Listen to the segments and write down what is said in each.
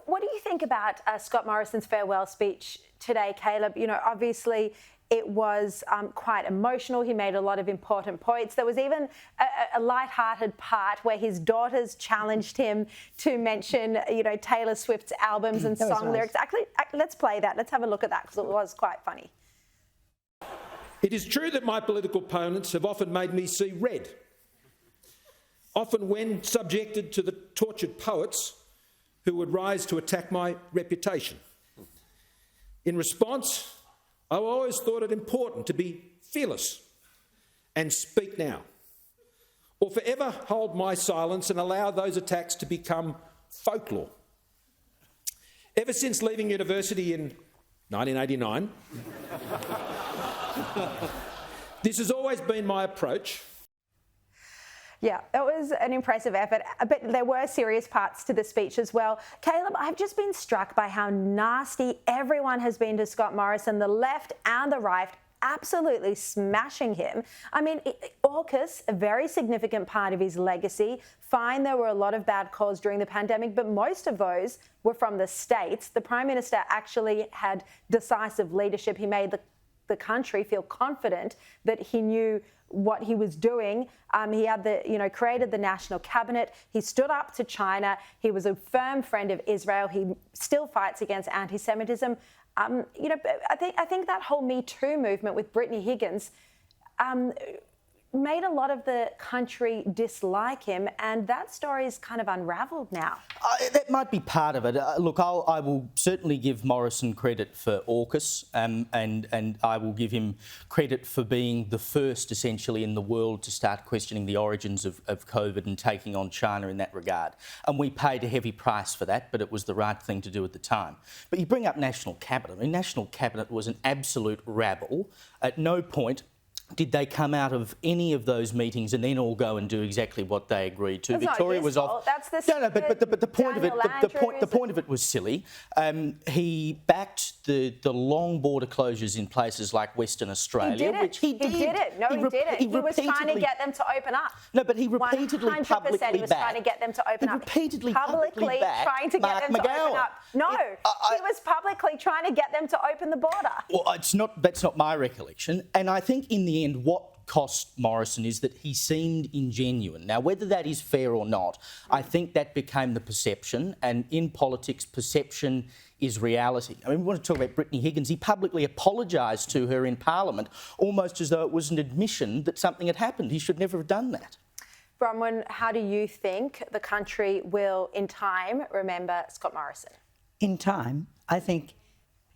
What do you think about Scott Morrison's farewell speech today, Caleb? You know, obviously it was quite emotional. He made a lot of important points. There was even a light-hearted part where his daughters challenged him to mention, you know, Taylor Swift's albums and song lyrics. Actually, let's play that. Let's have a look at that because it was quite funny. It is true that my political opponents have often made me see red. Often when subjected to the tortured poets who would rise to attack my reputation. In response, I always thought it important to be fearless and speak now, or forever hold my silence and allow those attacks to become folklore. Ever since leaving university in 1989, this has always been my approach. Yeah, that was an impressive effort, but there were serious parts to the speech as well. Caleb, I've just been struck by how nasty everyone has been to Scott Morrison, the left and the right, absolutely smashing him. I mean, AUKUS, a very significant part of his legacy. Fine, there were a lot of bad calls during the pandemic, but most of those were from the States. The Prime Minister actually had decisive leadership. He made the country feel confident that he knew what he was doing. He had created the national cabinet. He stood up to China. He was a firm friend of Israel. He still fights against anti-Semitism. I think that whole Me Too movement with Brittany Higgins made a lot of the country dislike him, and that story is kind of unravelled now. That might be part of it. Look, I will certainly give Morrison credit for AUKUS, and I will give him credit for being the first, essentially, in the world to start questioning the origins of COVID and taking on China in that regard. And we paid a heavy price for that, but it was the right thing to do at the time. But you bring up National Cabinet. I mean, National Cabinet was an absolute rabble. At no point did they come out of any of those meetings and then all go and do exactly what they agreed to? That's Victoria not his was fault. off. That's the but the point of it, the point of it was silly. He backed the long border closures in places like Western Australia, which he did. He did it. No, he didn't. He was trying to get them to open up. No, but he repeatedly 100% publicly he was trying to get them to open up. Repeatedly publicly trying to get them to open up. No, he was publicly trying to get them to open the border. Well, that's not my recollection. And I think in the end, what cost Morrison is that he seemed ingenuine. Now, whether that is fair or not, I think that became the perception, and in politics, perception is reality. I mean, we want to talk about Brittany Higgins. He publicly apologised to her in Parliament, almost as though it was an admission that something had happened. He should never have done that. Bronwyn, how do you think the country will, in time, remember Scott Morrison? In time, I think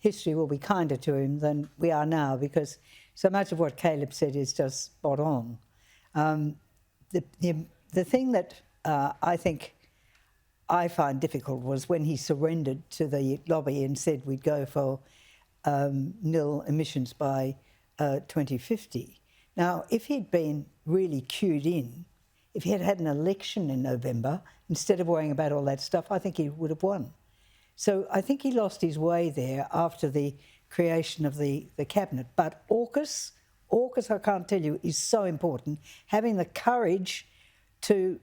history will be kinder to him than we are now, because so much of what Caleb said is just spot on. The thing that I think I find difficult was when he surrendered to the lobby and said we'd go for nil emissions by 2050. Now, if he'd been really cued in, if he had had an election in November, instead of worrying about all that stuff, I think he would have won. So I think he lost his way there after the creation of the cabinet. But AUKUS, I can't tell you, is so important. Having the courage to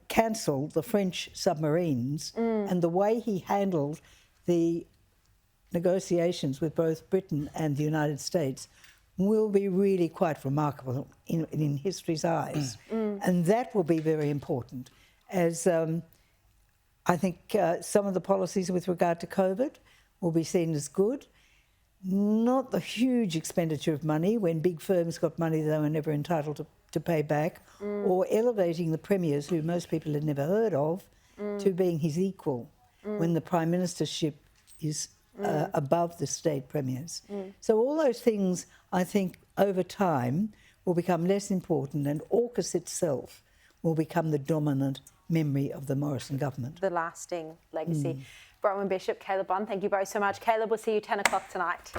cancel the French submarines and the way he handled the negotiations with both Britain and the United States will be really quite remarkable in history's eyes. And that will be very important, as I think some of the policies with regard to COVID will be seen as good. Not the huge expenditure of money when big firms got money they were never entitled to pay back, or elevating the premiers, who most people had never heard of, to being his equal when the Prime Ministership is above the state premiers. So all those things, I think, over time will become less important, and AUKUS itself will become the dominant memory of the Morrison government. The lasting legacy. Bronwyn Bishop, Caleb Bond, thank you both so much. Caleb, we'll see you 10 o'clock tonight.